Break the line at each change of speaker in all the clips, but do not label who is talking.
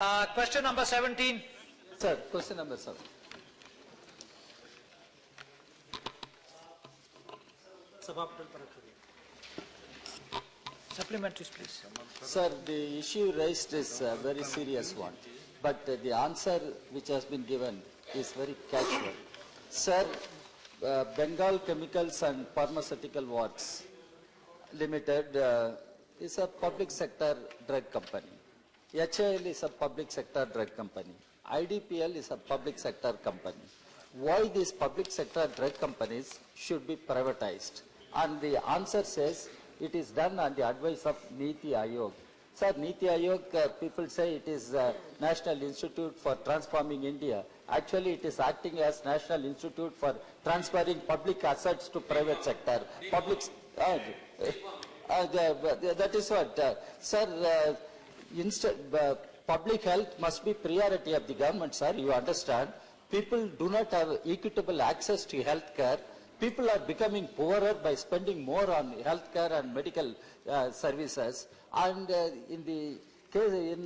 Question number 17.
Sir, question number 7.
Supplementaries, please.
Sir, the issue raised is a very serious one, but the answer which has been given is very casual. Sir, Bengal Chemicals and Pharmaceutical Works Limited is a public sector drug company. HAL is a public sector drug company. IDPL is a public sector company. Why these public sector drug companies should be privatized? And the answer says it is done on the advice of Niti Aayog. Sir, Niti Aayog, people say it is National Institute for Transforming India. Actually, it is acting as National Institute for transferring public assets to private sector. That is what, sir. Public health must be priority of the government, sir. You understand? People do not have equitable access to health care. People are becoming poorer by spending more on health care and medical services. And in the case,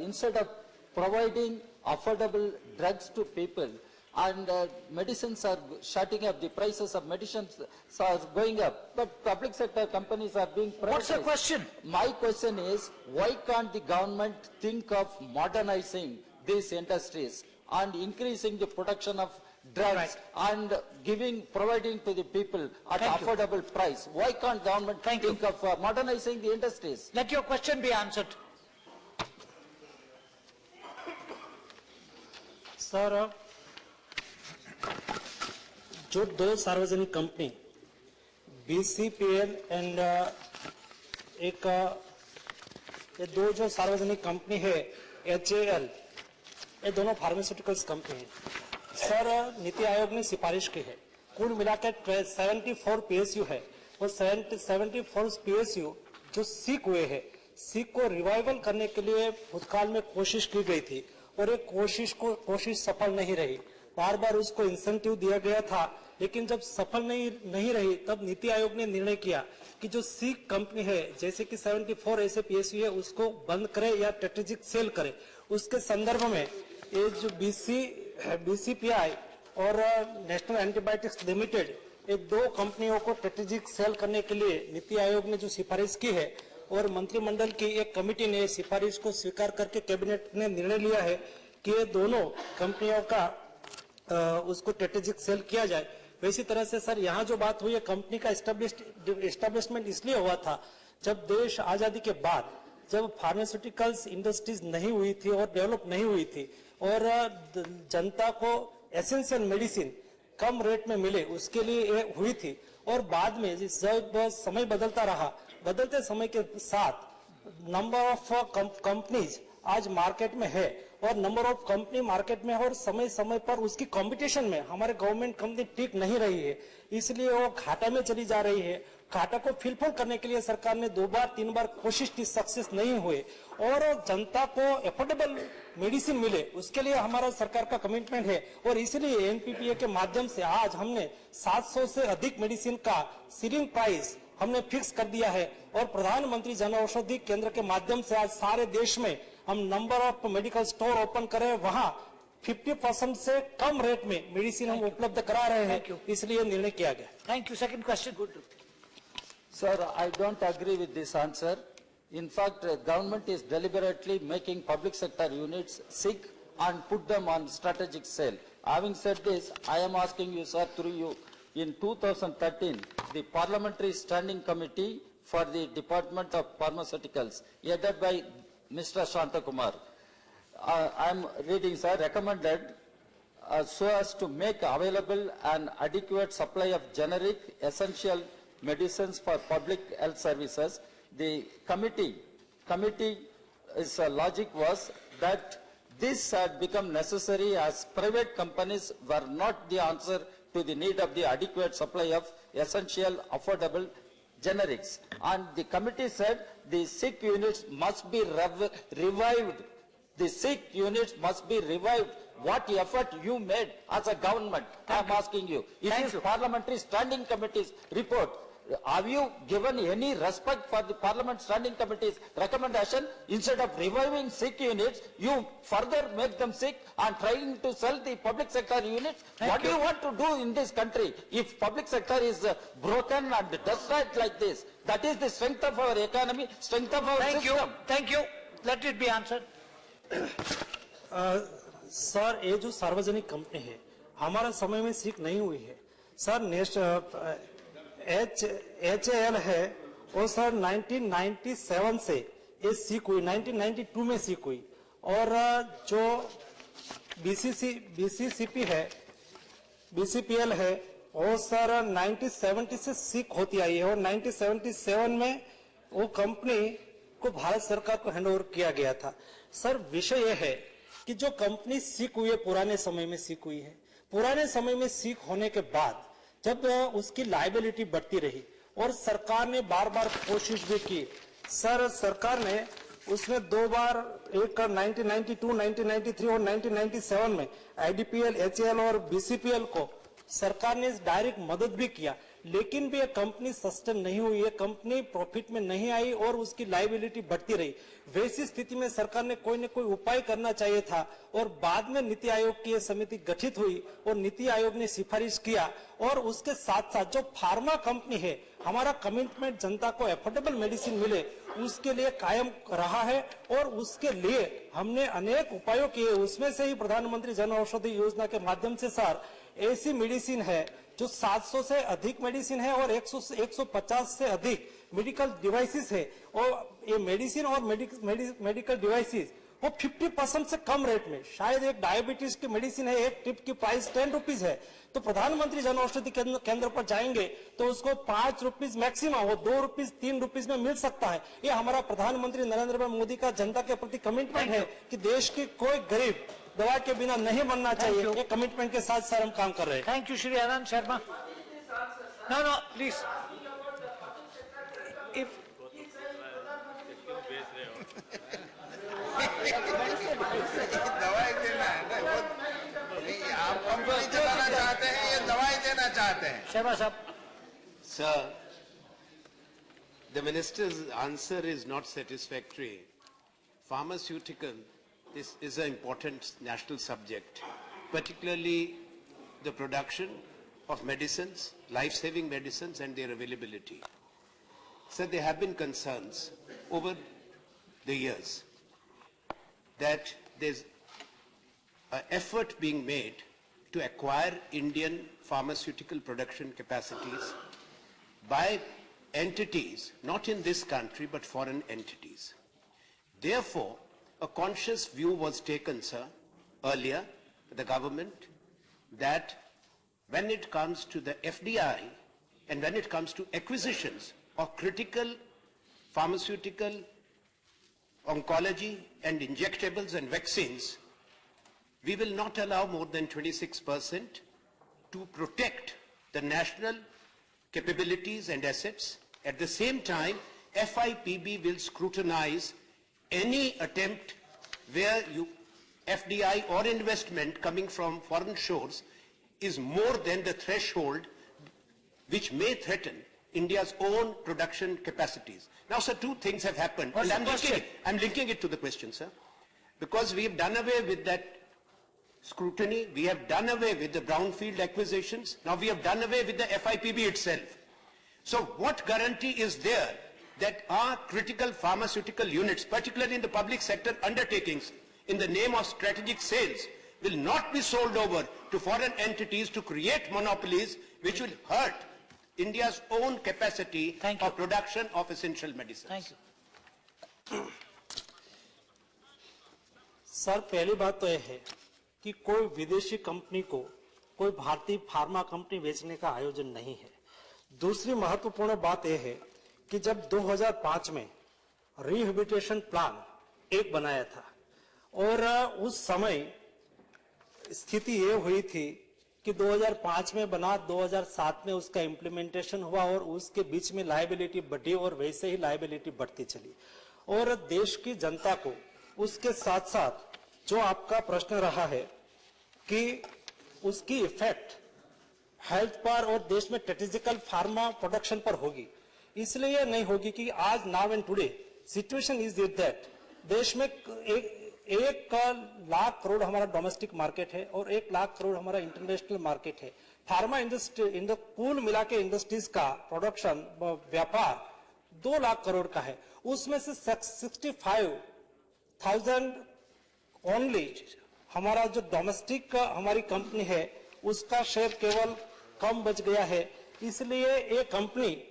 instead of providing affordable drugs to people, and medicines are shutting up, the prices of medicines are going up, but public sector companies are being privatized.
What's the question?
My question is, why can't the government think of modernizing these industries and increasing the production of drugs and providing to the people at affordable price? Why can't government think of modernizing the industries?
Let your question be answered.
Sir, जो दो सार्वजनिक company BCPL and एक ये दो जो सार्वजनिक company है HAL, ये दोनों फार्मास्यूटिकल्स कंपनी है. सर, नीति आयोग ने सिफारिश की है, कुल मिलाकर 74 PSU है. वो 74 PSU जो सीक हुए हैं, सीक को रिवाइवल करने के लिए भूतकाल में कोशिश की गई थी और ये कोशिश सफल नहीं रही. बार बार उसको इंसेंटिव दिया गया था, लेकिन जब सफल नहीं रही तब नीति आयोग ने निर्णय किया कि जो सीक कंपनी है, जैसे कि 74 ऐसे PSU है, उसको बंद करे या स्ट्रेटेजिक सेल करे. उसके संदर्भ में ये जो BCPI और नेशनल एंटीबायोटिक्स लिमिटेड, ये दो कंपनियों को स्ट्रेटेजिक सेल करने के लिए नीति आयोग ने जो सिफारिश की है और मंत्रिमंडल की एक कमेटी ने सिफारिश को स्वीकार करके कैबिनेट ने निर्णय लिया है कि ये दोनों कंपनियों का उसको स्ट्रेटेजिक सेल किया जाए. वैसी तरह से सर, यहाँ जो बात हुई है, कंपनी का एस्टेब्लिशमेंट इसलिए हुआ था जब देश आजादी के बाद, जब फार्मास्यूटिकल्स इंडस्ट्रीज नहीं हुई थी और डेवलप नहीं हुई थी और जनता को एसेंशियल मेडिसिन कम रेट में मिले, उसके लिए ये हुई थी. और बाद में जब समय बदलता रहा, बदलते समय के साथ नंबर ऑफ कंपनीज आज मार्केट में है और नंबर ऑफ कंपनी मार्केट में है और समय समय पर उसकी कंपटीशन में हमारे गवर्नमेंट कंपनी ठीक नहीं रही है, इसलिए वो घाटा में चली जा रही है. घाटा को फिलफिल करने के लिए सरकार ने 2 बार 3 बार कोशिश की, सक्सेस नहीं हुए. और जनता को एफोर्डेबल मेडिसिन मिले, उसके लिए हमारा सरकार का कमिटमेंट है. और इसलिए NPPA के माध्यम से आज हमने 700 से अधिक मेडिसिन का सीलिंग प्राइस हमने फिक्स कर दिया है और प्रधानमंत्री जन औषधि केंद्र के माध्यम से आज सारे देश में हम number of medical store open करें, वहां 50% से कम रेट में मेडिसिन हम उपलब्ध करा रहे हैं, इसलिए निर्णय किया गया.
Thank you. Second question. Good.
Sir, I don't agree with this answer. In fact, government is deliberately making public sector units sick and put them on strategic sale. Having said this, I am asking you, sir, through you, in 2013, the Parliamentary Standing Committee for the Department of Pharmaceuticals, headed by Mr. Shantakumar, I am reading, sir, recommended so as to make available an adequate supply of generic essential medicines for public health services. The committee's logic was that this had become necessary as private companies were not the answer to the need of the adequate supply of essential affordable generics. And the committee said the sick units must be revived. The sick units must be revived. What effort you made as a government? I am asking you. It is Parliamentary Standing Committee's report. have you given any respect for the Parliament Standing Committee's recommendation? Instead of reviving sick units, you further make them sick and trying to sell the public sector units. What do you want to do in this country if public sector is broken and destroyed like this? That is the strength of our economy, strength of our system.
Thank you. Let it be answered.
Sir ये जो सार्वजनिक company है हमारा समय में सीख नहीं हुई है सर। HAL है वो सर 1997 से ये सीख हुई, 1992 में सीख हुई। और जो BCCP है, BCPL है वो सर 1970 से सीख होती आई है और 1977 में वो कंपनी को भारत सरकार को हैंडओवर किया गया था। सर विषय यह है कि जो कंपनी सीख हुई है पुराने समय में सीख हुई है, पुराने समय में सीख होने के बाद जब उसकी लायबिलिटी बढ़ती रही और सरकार ने बार बार कोशिश भी की। सर सरकार ने उसमें दो बार, एक 1992, 1993 और 1997 में IDPL, HAL और BCPL को सरकार ने डायरेक्ट मदद भी किया, लेकिन भी ये कंपनी सस्टेन नहीं हुई, ये कंपनी प्रॉफिट में नहीं आई और उसकी लायबिलिटी बढ़ती रही। वैसी स्थिति में सरकार ने कोई न कोई उपाय करना चाहिए था और बाद में नीति आयोग की ये समिति गठित हुई और नीति आयोग ने सिफारिश किया। और उसके साथ साथ जो फार्मा कंपनी है, हमारा कमिटमेंट जनता को एफोर्डेबल मेडिसिन मिले उसके लिए कायम रहा है और उसके लिए हमने अनेक उपायों किए। उसमें से ही प्रधानमंत्री जन औषधि योजना के माध्यम से सर ऐसी मेडिसिन है जो 700 से अधिक मेडिसिन है और 150 से अधिक मेडिकल डिवाइसेस है। और ये मेडिसिन और मेडिकल डिवाइसेस वो 50% से कम रेट में, शायद एक डायबिटीज की मेडिसिन है, एक टिप की प्राइस 10 रुपीज है, तो प्रधानमंत्री जन औषधि केंद्र पर जाएंगे तो उसको 5 रुपीज मैक्सिमम, वो 2 रुपीज 3 रुपीज में मिल सकता है। ये हमारा प्रधानमंत्री नरेंद्र भाई मोदी का जनता के प्रति कमिटमेंट है कि देश की कोई गरीब दवा के बिना नहीं बनना चाहिए। ये कमिटमेंट के साथ सर हम काम कर रहे हैं।
Thank you, Shri Anand Sharma. No, please. If
दवाई देना है ना, आप कंपनी चलाना चाहते हैं, ये दवाई देना चाहते हैं।
Sharma Sahab.
Sir, the minister's answer is not satisfactory. Pharmaceutical is an important national subject, particularly the production of medicines, life-saving medicines and their availability. Sir, there have been concerns over the years that there's an effort being made to acquire Indian pharmaceutical production capacities by entities, not in this country, but foreign entities. Therefore, a conscious view was taken, sir, earlier, the government, that when it comes to the FDI and when it comes to acquisitions of critical pharmaceutical, oncology and injectables and vaccines, we will not allow more than 26% to protect the national capabilities and assets. At the same time, FIPB will scrutinize any attempt where FDI or investment coming from foreign shores is more than the threshold which may threaten India's own production capacities. Now, sir, two things have happened.
What's
And
the question?
I'm linking it to the question, sir. Because we have done away with that scrutiny, we have done away with the brownfield acquisitions, now we have done away with the FIPB itself. So what guarantee is there that our critical pharmaceutical units, particularly in the public sector undertakings, in the name of strategic sales, will not be sold over to foreign entities to create monopolies which will hurt India's own capacity of production of essential medicines?
Thank you.
Sir पहली बात तो यह है कि कोई विदेशी company को कोई भारतीय फार्मा कंपनी बेचने का आयोजन नहीं है। दूसरी महत्वपूर्ण बात यह है कि जब 2005 में रिहेबिलिटेशन प्लान एक बनाया था और उस समय स्थिति ये हुई थी कि 2005 में बना, 2007 में उसका इम्प्लीमेंटेशन हुआ और उसके बीच में लायबिलिटी बढ़ी और वैसे ही लायबिलिटी बढ़ती चली। और देश की जनता को उसके साथ साथ जो आपका प्रश्न रहा है कि उसकी इफेक्ट हेल्थ पर और देश में स्ट्रेटेजिकल फार्मा प्रोडक्शन पर होगी। इसलिए ये नहीं होगी कि आज now and today situation is that देश में एक लाख करोड़ हमारा डोमेस्टिक मार्केट है और 1 लाख करोड़ हमारा इंटरनेशनल मार्केट है। फार्मा इंडस्ट्री इन द कुल मिला के इंडस्ट्रीज का प्रोडक्शन व्यापार 2 लाख करोड़ का है, उसमें से 65,000 ओनली हमारा जो डोमेस्टिक हमारी कंपनी है उसका शेयर केवल कम बच गया है। इसलिए ये कंपनी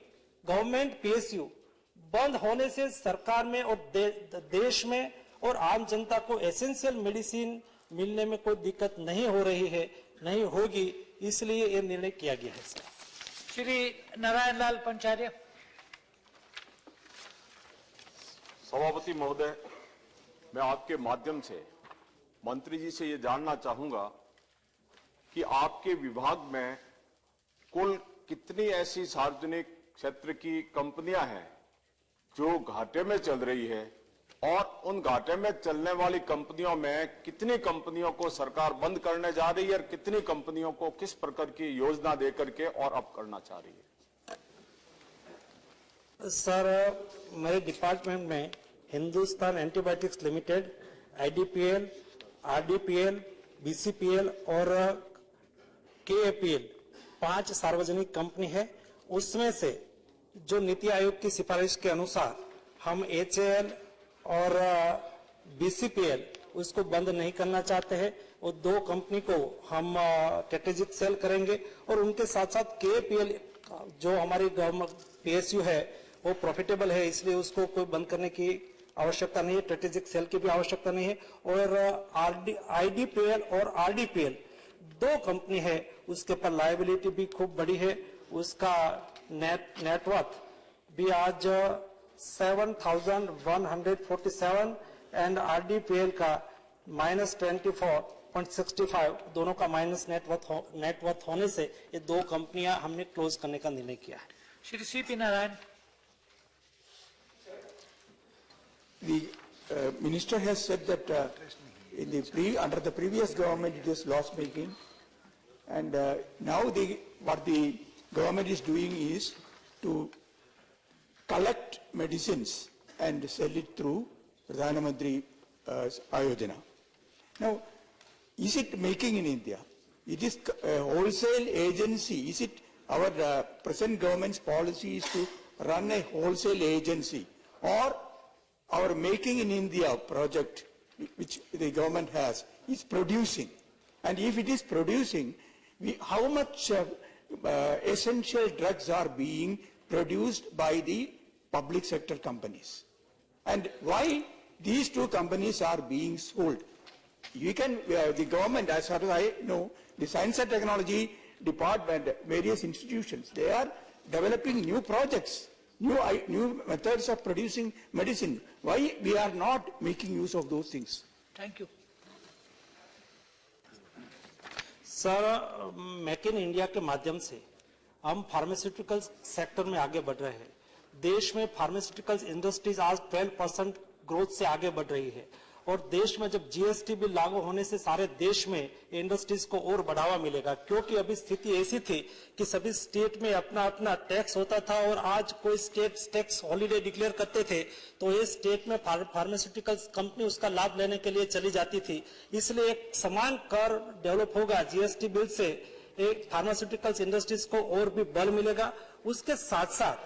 गवर्नमेंट पीएसयू बंद होने से सरकार में और देश में और आम जनता को एसेंशियल मेडिसिन मिलने में कोई दिक्कत नहीं हो रही है, नहीं होगी, इसलिए ये निर्णय किया गया है।
श्री नारायण लाल पंचार्य।
सभापति महोदय, मैं आपके माध्यम से मंत्री जी से ये जानना चाहूंगा कि आपके विभाग में कुल कितनी ऐसी सार्वजनिक क्षेत्र की कंपनियां हैं जो घाटे में चल रही है और उन घाटे में चलने वाली कंपनियों में कितनी कंपनियों को सरकार बंद करने जा रही है और कितनी कंपनियों को किस प्रकार की योजना दे करके और अब करना चाह रही है?
सर, मेरे डिपार्टमेंट में Hindustan antibiotics limited, IDPL, RDPL, BCPL और केएपीएल 5 सार्वजनिक कंपनी है। उसमें से जो नीति आयोग की सिफारिश के अनुसार हम एचएएल और बीसीपीएल उसको बंद नहीं करना चाहते हैं, वो 2 कंपनी को हम स्ट्रेटेजिक सेल करेंगे और उनके साथ साथ केएपीएल जो हमारी गवर्नमेंट पीएसयू है वो प्रॉफिटेबल है, इसलिए उसको कोई बंद करने की आवश्यकता नहीं है, स्ट्रेटेजिक सेल की भी आवश्यकता नहीं है। और आईडीपीएल और आरडीपीएल 2 कंपनी है, उसके पर लायबिलिटी भी खूब बड़ी है, उसका नेटवर्थ भी आज 7,147 एंड आरडीपीएल का -24.65, दोनों का माइनस नेटवर्थ होने से ये 2 कंपनियां हमने क्लोज करने का निर्णय किया है।
Shri CP Narayan.
The minister has said that under the previous government it was loss making, and now what the government is doing is to collect medicines and sell it through Pradhan Mantri Ayojana. Now, is it making in India? It is a wholesale agency. Is it our present government's policy is to run a wholesale agency, or our Making in India project, which the government has, is producing? And if it is producing, how much essential drugs are being produced by the public sector companies? And why these 2 companies are being sold? You can, the government, as far as I know, the Science and Technology Department, various institutions, they are developing new projects, new methods of producing medicine. Why we are not making use of those things?
Thank you.
Sir, make in India के माध्यम से हम pharmaceutical sector में आगे बढ़ रहे हैं। देश में फार्मास्यूटिकल इंडस्ट्रीज आज 12% ग्रोथ से आगे बढ़ रही है और देश में जब जीएसटी बिल लागू होने से सारे देश में इंडस्ट्रीज को और बढ़ावा मिलेगा, क्योंकि अभी स्थिति ऐसी थी कि सभी स्टेट में अपना अपना टैक्स होता था और आज कोई स्टेट टैक्स हॉलीडे डिक्लेयर करते थे तो ये स्टेट में फार्मास्यूटिकल कंपनी उसका लाभ लेने के लिए चली जाती थी। इसलिए एक समान कर डेवलप होगा जीएसटी बिल से, एक फार्मास्यूटिकल्स इंडस्ट्रीज को और भी बल मिलेगा। उसके साथ साथ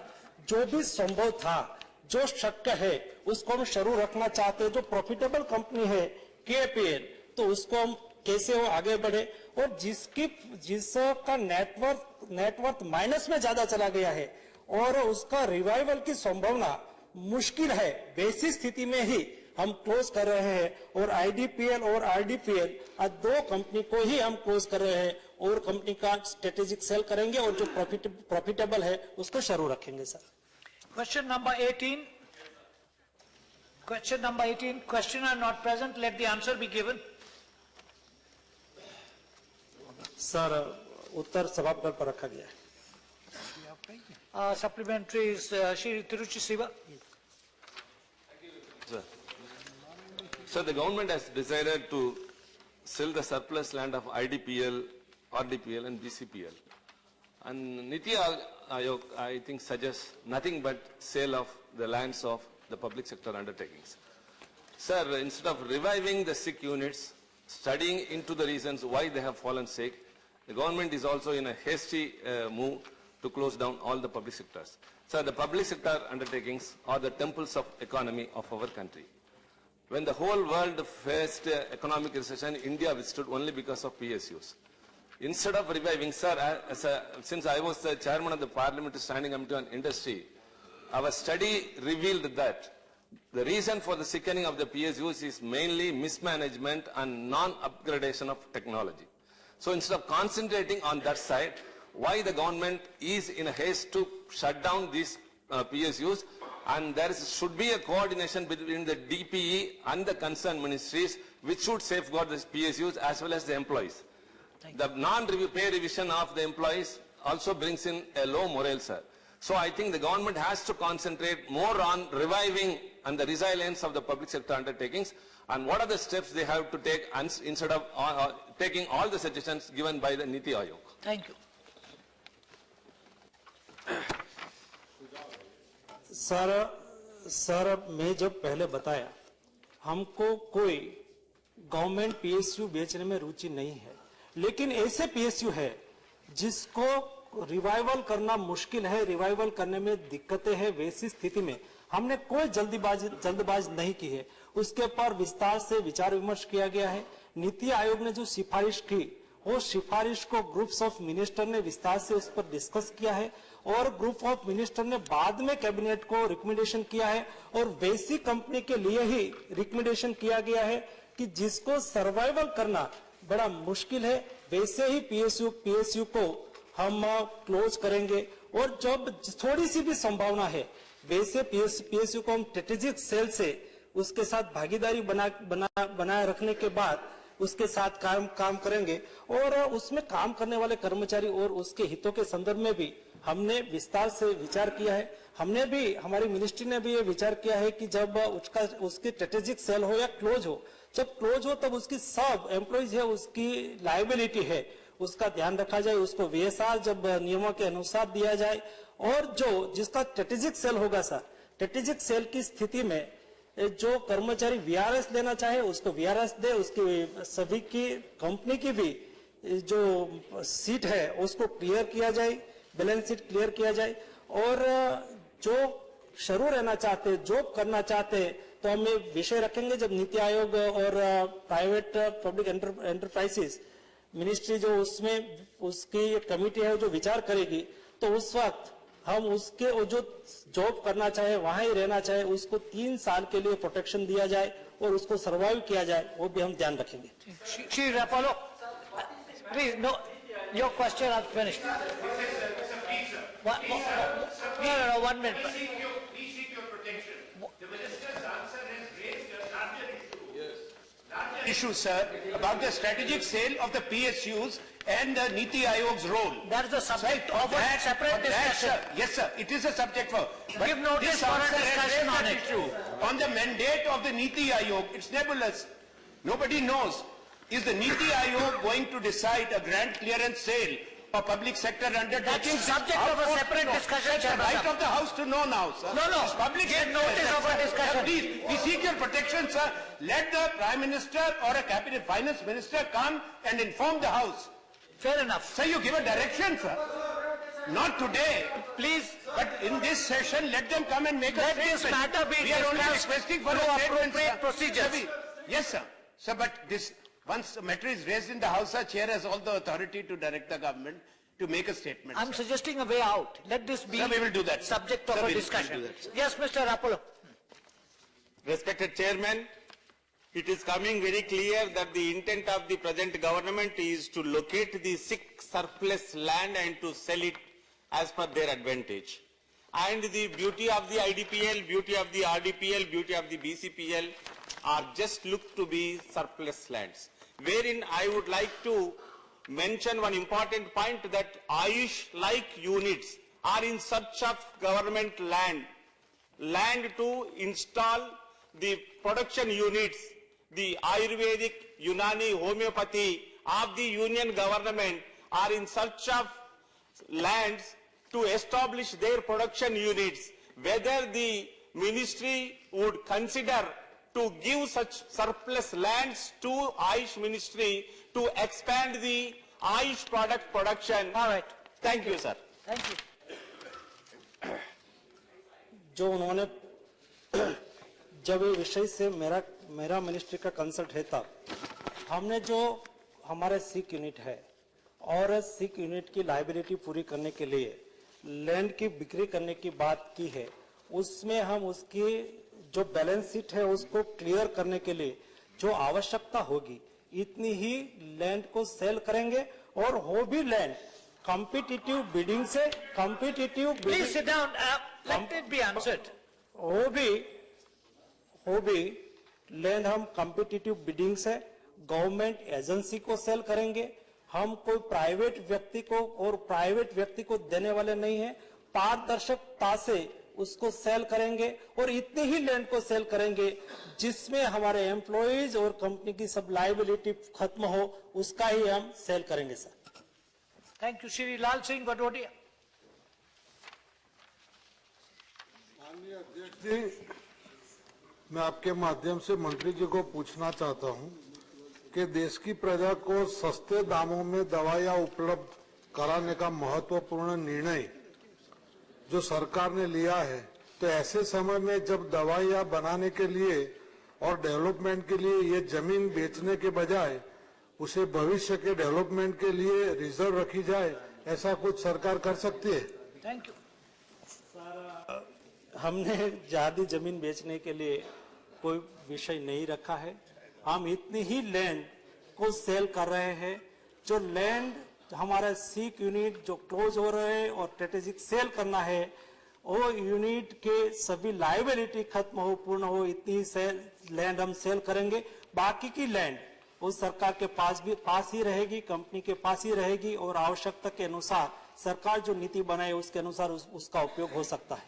जो भी संभव था, जो शक्य है, उसको हम शुरू रखना चाहते हैं। जो प्रॉफिटेबल कंपनी है केपीएल, तो उसको हम कैसे वो आगे बढ़े, और जिसका नेटवर्थ माइनस में ज्यादा चला गया है और उसका रिवाइवल की संभावना मुश्किल है, वैसी स्थिति में ही हम क्लोज कर रहे हैं। और आईडीपीएल और आरडीपीएल 2 कंपनी को ही हम क्लोज कर रहे हैं और कंपनी का स्ट्रेटेजिक सेल करेंगे और जो प्रॉफिटेबल है उसको शुरू रखेंगे। Sir,
Question number 18. Question number 18. Questioner not present. Let the answer be given.
सर, उत्तर सभापति पर रखा गया है।
Supplementary is Shri Tiruchi Siva.
So the government has decided to sell the surplus land of IDPL, RDPL and BCPL. And Niti Ayog, I think, suggests nothing but sale of the lands of the public sector undertakings. Sir, instead of reviving the sick units, studying into the reasons why they have fallen sick, the government is also in a hasty move to close down all the public sectors. Sir, the public sector undertakings are the temples of economy of our country. When the whole world faced economic recession, India withstood only because of PSUs. Instead of reviving, sir, since I was the chairman of the Parliamentary Standing Committee on Industry, our study revealed that the reason for the sickening of the PSUs is mainly mismanagement and non-upgradation of technology. So instead of concentrating on that side, why the government is in a haste to shut down these PSUs, and there should be a coordination between the DPE and the concerned ministries which should safeguard the PSUs as well as the employees. The non-pay revision of the employees also brings in a low morale, sir. So I think the government has to concentrate more on reviving and the resilience of the public sector undertakings, and what are the steps they have to take instead of taking all the suggestions given by the Niti Ayog.
Thank you.
Sir मैं जब पहले बताया हमको कोई government PSU बेचने में रुचि नहीं है, लेकिन ऐसे पीएसयू है जिसको रिवाइवल करना मुश्किल है, रिवाइवल करने में दिक्कतें हैं, वैसी स्थिति में हमने कोई जल्दबाज नहीं की है। उसके पर विस्तार से विचार विमर्श किया गया है। नीति आयोग ने जो सिफारिश की, वो सिफारिश को ग्रुप्स ऑफ मिनिस्टर ने विस्तार से उस पर डिस्कस किया है और ग्रुप ऑफ मिनिस्टर ने बाद में कैबिनेट को रिकमेंडेशन किया है, और वैसी कंपनी के लिए ही रिकमेंडेशन किया गया है कि जिसको सर्वाइवल करना बड़ा मुश्किल है, वैसे ही पीएसयू को हम क्लोज करेंगे। और जब थोड़ी सी भी संभावना है, वैसे पीएसयू को हम स्ट्रेटेजिक सेल से उसके साथ भागीदारी बनाए रखने के बाद उसके साथ काम करेंगे, और उसमें काम करने वाले कर्मचारी और उसके हितों के संदर्भ में भी हमने विस्तार से विचार किया है। हमने भी, हमारी मिनिस्ट्री ने भी ये विचार किया है कि जब उसकी स्ट्रेटेजिक सेल हो या क्लोज हो, जब क्लोज हो तब उसकी सब एम्प्लॉइज है, उसकी लायबिलिटी है, उसका ध्यान रखा जाए, उसको VSR जब नियमों के अनुसार दिया जाए, और जिसका स्ट्रेटेजिक सेल होगा सर, स्ट्रेटेजिक सेल की स्थिति में जो कर्मचारी VRS लेना चाहे उसको VRS दे, उसकी सभी की कंपनी की भी जो सीट है उसको क्लियर किया जाए, बैलेंस शीट क्लियर किया जाए, और जो शुरू रहना चाहते, जॉब करना चाहते, तो हम ये विषय रखेंगे जब नीति आयोग और प्राइवेट पब्लिक एंटरप्राइजेस मिनिस्ट्री जो उसमें उसकी कमेटी है जो विचार करेगी, तो उस वक्त हम उसके जो जॉब करना चाहे, वहां ही रहना चाहे, उसको 3 साल के लिए प्रोटेक्शन दिया जाए और उसको सर्वाइव किया जाए, वो भी हम ध्यान रखेंगे।
Shri Rapallo, please, no, your question is finished. No, 1 minute.
Please seek your protection. The minister's answer has raised a larger issue. Yes. Larger issue, sir, about the strategic sale of the PSUs and the Niti Ayog's role.
That is the subject of a separate discussion.
Yes, sir, it is a subject for.
Give notice for a discussion on it.
On the mandate of the Niti Ayog, it's nebulous. Nobody knows. Is the Niti Ayog going to decide a grant clearance sale of public sector undertakings?
That's subject of a separate discussion,
It's the
Chairman.
right of the House to know now, sir.
No.
It's public
Give
sector.
notice of a discussion.
Please, we seek your protection, sir. Let the Prime Minister or a Cabinet Finance Minister come and inform the House.
Fair enough.
Sir, you give a direction, sir. Not today.
Please,
But in this session, let them come and make a
Let
statement.
this matter be
We are only
discussed
requesting for a
through
statement,
appropriate
sir.
procedures.
Sir, yes, sir. Sir, but this, once the matter is raised in the House, our chair has all the authority to direct the government to make a statement.
I'm
sir.
suggesting a way out. Let this be
Sir, we will do that, sir.
subject of
Sir,
a
we will
discussion.
do that, sir.
Yes, Mr. Rapallo.
Respected Chairman, it is coming very clear that the intent of the present government is to locate the sick surplus land and to sell it as per their advantage. And the beauty of the IDPL, beauty of the RDPL, beauty of the BCPL are just look to be surplus lands. Wherein I would like to mention one important point that Ayush-like units are in search of government land to install the production units, the Ayurvedic, Unani, homeopathy of the union government are in search of lands to establish their production units, whether the ministry would consider to give such surplus lands to Ayush Ministry to expand the Ayush product production.
All right.
Thank you, sir.
Thank you.
जो उन्होंने जब ये विषय से मेरा ministry का consult है तब हमने जो हमारे सिक यूनिट है और सिक यूनिट की लायबिलिटी पूरी करने के लिए लैंड की बिक्री करने की बात की है, उसमें हम उसकी जो बैलेंस शीट है उसको क्लियर करने के लिए जो आवश्यकता होगी इतनी ही लैंड को सेल करेंगे और वो भी लैंड कॉम्पिटिटिव बिडिंग से
Please sit down. Let it be answered.
वो भी लैंड हम कॉम्पिटिटिव बिडिंग से गवर्नमेंट एजेंसी को सेल करेंगे। हम कोई प्राइवेट व्यक्ति को देने वाले नहीं है, पारदर्शिता से उसको सेल करेंगे और इतनी ही लैंड को सेल करेंगे जिसमें हमारे एम्प्लॉइज और कंपनी की सब लायबिलिटी खत्म हो, उसका ही हम सेल करेंगे sir.
Thank you, Shri Lal Singh Bhadodia.
माननीय अध्यक्ष जी, मैं आपके माध्यम से मंत्री जी को पूछना चाहता हूं कि देश की प्रजा को सस्ते दामों में दवाइयां उपलब्ध कराने का महत्वपूर्ण निर्णय जो सरकार ने लिया है, तो ऐसे समय में जब दवाइयां बनाने के लिए और डेवलपमेंट के लिए ये जमीन बेचने के बजाय उसे भविष्य के डेवलपमेंट के लिए रिजर्व रखी जाए, ऐसा कुछ सरकार कर सकती है?
Thank you.
हमने ज्यादा जमीन बेचने के लिए कोई विषय नहीं रखा है। हम इतनी ही लैंड को सेल कर रहे हैं। जो लैंड हमारा सीक यूनिट जो क्लोज हो रहे हैं और स्ट्रेटेजिक सेल करना है, वो यूनिट के सभी लायबिलिटी खत्म हो, पूर्ण हो, इतनी लैंड हम सेल करेंगे। बाकी की लैंड वो सरकार के पास ही रहेगी, कंपनी के पास ही रहेगी और आवश्यकता के अनुसार सरकार जो नीति बनाए उसके अनुसार उसका उपयोग हो सकता है।